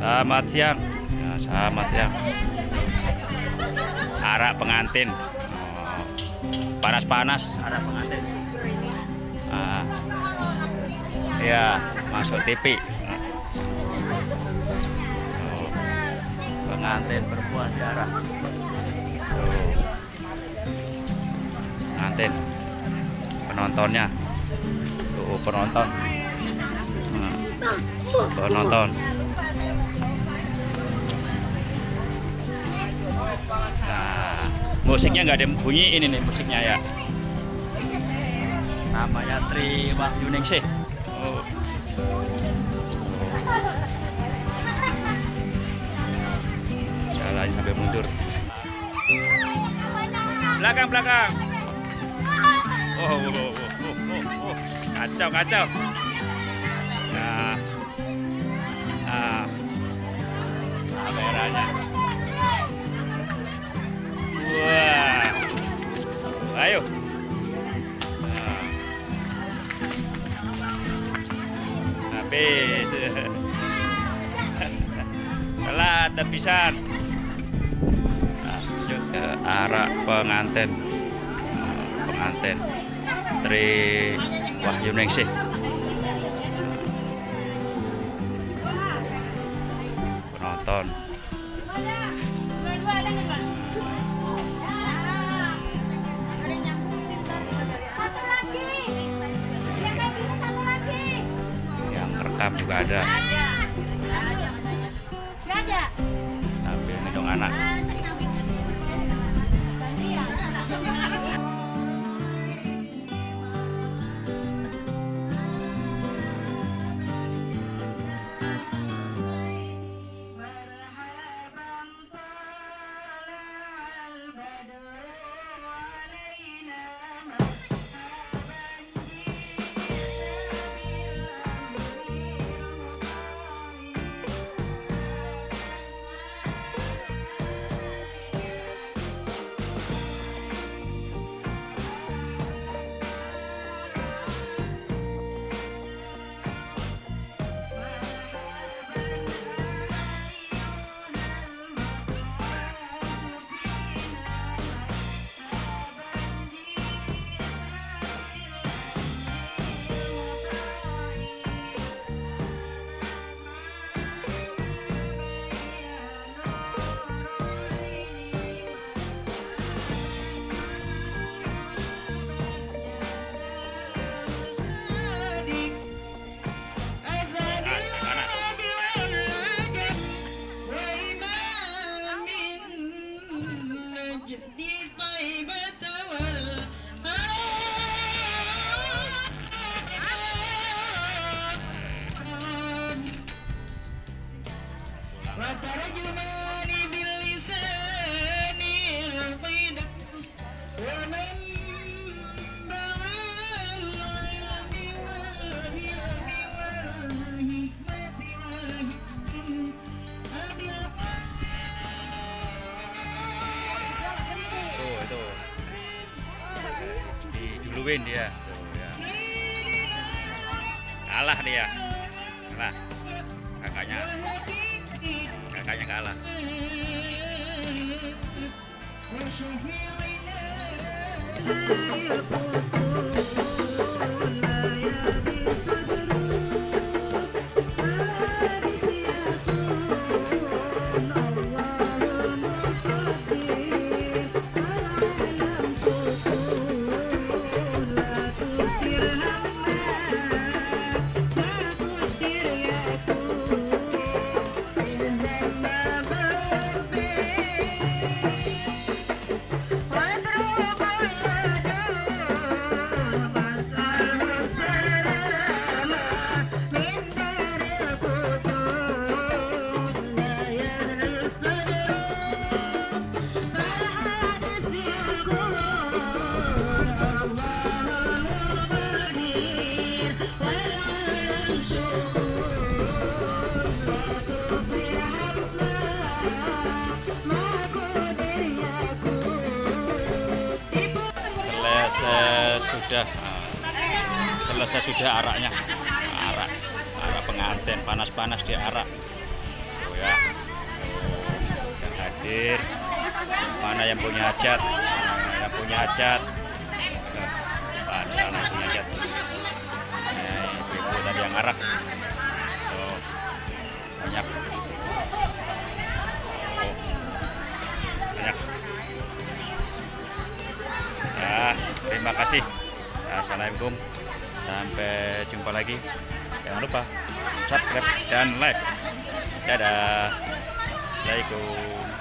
Selamat siang. Ya, selamat siang. Arak pengantin. Panas-panas arak pengantin. Ya, masuk TV. Pengantin perempuan di arak. Pengantin. Penontonnya. Tuh, penonton. Penonton. Nah, musiknya nggak ada bunyi ini nih musiknya ya. Namanya Tri Wahyuningsih. Oh. Jalan sampai mundur. Belakang belakang. Oh. Kacau kacau. Nah, kameranya. Wah, ayo. Habis. Telat habisan. Lanjut ke arak pengantin. Pengantin Tri Wahyuningsih. Penonton. Yang rekam juga ada. Sambil gendong anak. Diduluin dia tuh, ya. Kalah dia, kalah kakaknya kalah. Selesai sudah araknya, arak pengantin panas-panas di arak. Oh ya. Ya. Yang hadir. Mana yang punya hajat? Mana yang punya hajat? Sana yang punya hajat. Ibu tadi yang arak. Tuh. Banyak. Oh. Banyak. Ya, terima kasih. Assalamualaikum. Sampai jumpa lagi. Jangan lupa subscribe dan like. Dadah. Assalamualaikum.